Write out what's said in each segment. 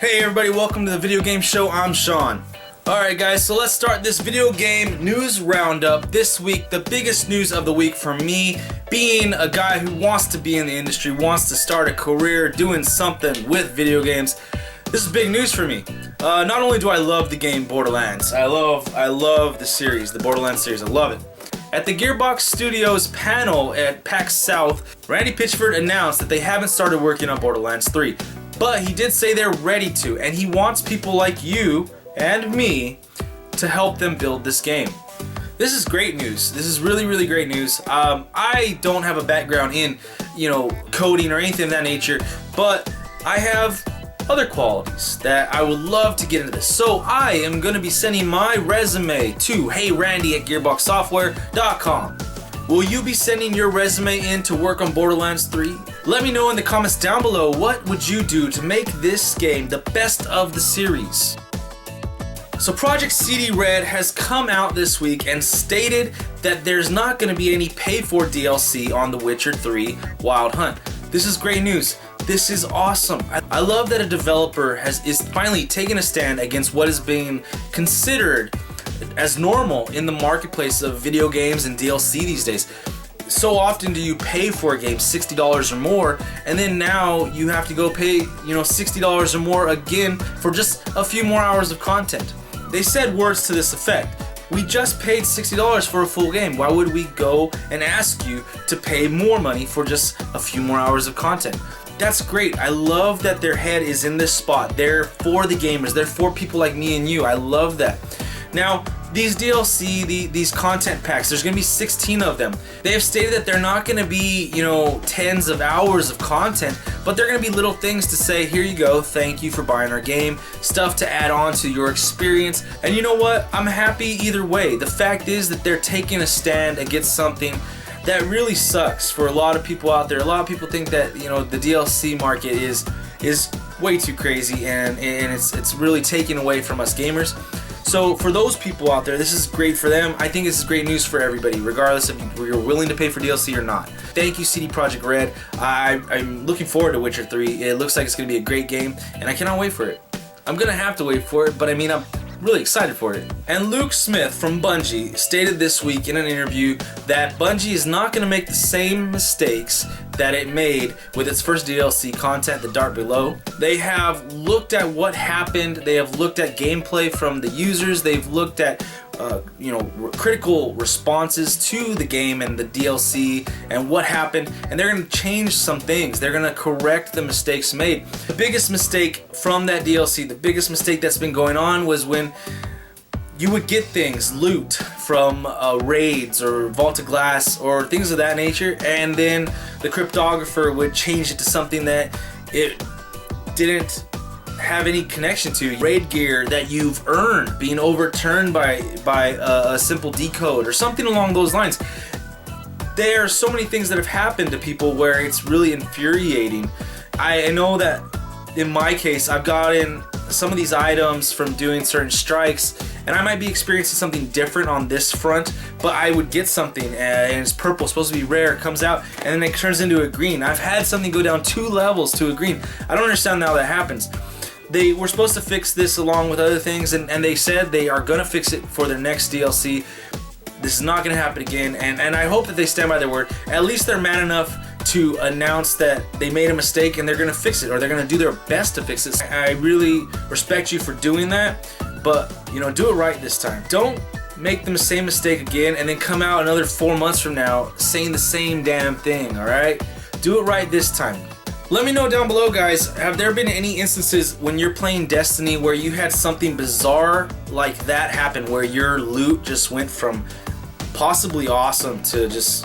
Hey everybody, welcome to the video game show. I'm Sean. Alright guys, so let's start this video game news roundup. This week, the biggest news of the week for me, being a guy who wants to be in the industry, wants to start a career doing something with video games. This is big news for me. Not only do I love the game Borderlands, I love the series, the Borderlands series, I love it. At the Gearbox Studios panel at PAX South, Randy Pitchford announced that they haven't started working on Borderlands 3. But he did say they're ready to, and he wants people like you and me to help them build this game. This is great news. This is really great news. I don't have a background in, coding or anything of that nature, but I have other qualities that I would love to get into this. So I am going to be sending my resume to heyrandy@gearboxsoftware.com. Will you be sending your resume in to work on Borderlands 3? Let me know in the comments down below, what would you do to make this game the best of the series? So Project CD Red has come out this week and stated that there's not going to be any paid-for DLC on The Witcher 3 Wild Hunt. This is great news. This is awesome. I love that a developer is finally taking a stand against what is being considered as normal in the marketplace of video games and DLC these days. So often do you pay for a game $60 or more, and then now you have to go pay $60 or more again for just a few more hours of content. They said words to this effect: we just paid $60 for a full game. Why would we go and ask you to pay more money for just a few more hours of content? That's great. I love that their head is in this spot. They're for the gamers. They're for people like me and you. I love that. Now, these DLC, these content packs, there's going to be 16 of them. They have stated that they're not going to be, tens of hours of content, but they're going to be little things to say, here you go, thank you for buying our game, stuff to add on to your experience. And you know what? I'm happy either way. The fact is that they're taking a stand against something that really sucks for a lot of people out there. A lot of people think that, the DLC market is way too crazy and it's really taking away from us gamers. So for those people out there, this is great for them. I think this is great news for everybody, regardless if you're willing to pay for DLC or not. Thank you, CD Projekt Red. I'm looking forward to Witcher 3. It looks like it's going to be a great game, and I cannot wait for it. I'm going to have to wait for it, but I'm really excited for it. And Luke Smith from Bungie stated this week in an interview that Bungie is not going to make the same mistakes that it made with its first DLC content, The Dark Below. They have looked at what happened. They have looked at gameplay from the users. They've looked at critical responses to the game and the DLC and what happened, and they're going to change some things. They're going to correct the mistakes made. The biggest mistake from that DLC, the biggest mistake that's been going on, was when you would get things, loot from raids or vaulted glass or things of that nature, and then the cryptographer would change it to something that it didn't have any connection to. Raid gear that you've earned being overturned by a simple decode or something along those lines. There are so many things that have happened to people where it's really infuriating. I know that in my case, I've gotten some of these items from doing certain strikes, and I might be experiencing something different on this front, but I would get something and it's purple, supposed to be rare, it comes out, and then it turns into a green. I've had something go down 2 levels to a green. I don't understand how that happens. They were supposed to fix this along with other things, and they said they are going to fix it for their next DLC. This is not going to happen again, and I hope that they stand by their word. At least they're man enough to announce that they made a mistake and they're going to fix it, or they're going to do their best to fix it. I really respect you for doing that, but do it right this time. Don't make the same mistake again and then come out another 4 months from now saying the same damn thing, alright? Do it right this time. Let me know down below, guys, have there been any instances when you're playing Destiny where you had something bizarre like that happen, where your loot just went from possibly awesome to just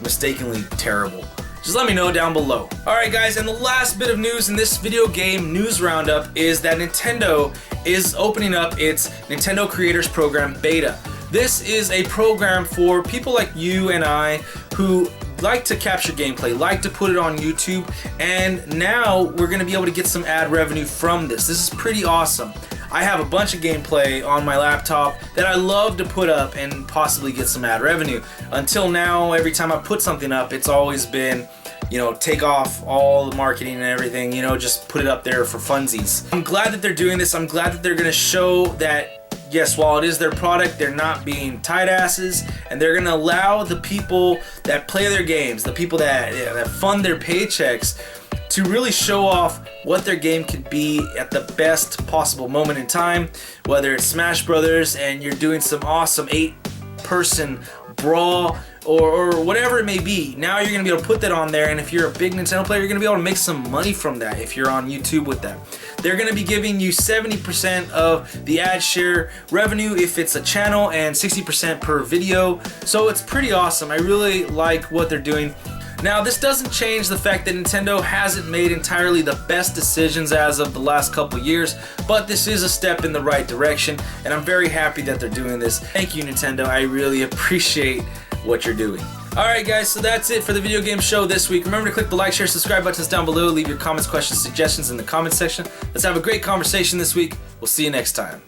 mistakenly terrible? Just let me know down below. Alright guys, and the last bit of news in this video game news roundup is that Nintendo is opening up its Nintendo Creators Program Beta. This is a program for people like you and I who like to capture gameplay, like to put it on YouTube, and now we're going to be able to get some ad revenue from this. This is pretty awesome. I have a bunch of gameplay on my laptop that I love to put up and possibly get some ad revenue. Until now, every time I put something up, it's always been you know, take off all the marketing and everything, you know, just put it up there for funsies. I'm glad that they're doing this. I'm glad that they're gonna show that, yes, while it is their product, they're not being tight asses, and they're gonna allow the people that play their games, the people that fund their paychecks, to really show off what their game could be at the best possible moment in time. Whether it's Smash Brothers and you're doing some awesome 8-person brawl, or whatever it may be, now you're gonna be able to put that on there, and if you're a big Nintendo player, you're gonna be able to make some money from that if you're on YouTube with that. They're gonna be giving you 70% of the ad share revenue if it's a channel, and 60% per video. So it's pretty awesome. I really like what they're doing. Now, this doesn't change the fact that Nintendo hasn't made entirely the best decisions as of the last couple years, but this is a step in the right direction, and I'm very happy that they're doing this. Thank you, Nintendo. I really appreciate what you're doing. Alright guys, so that's it for the video game show this week. Remember to click the like, share, subscribe buttons down below. Leave your comments, questions, suggestions in the comments section. Let's have a great conversation this week. We'll see you next time.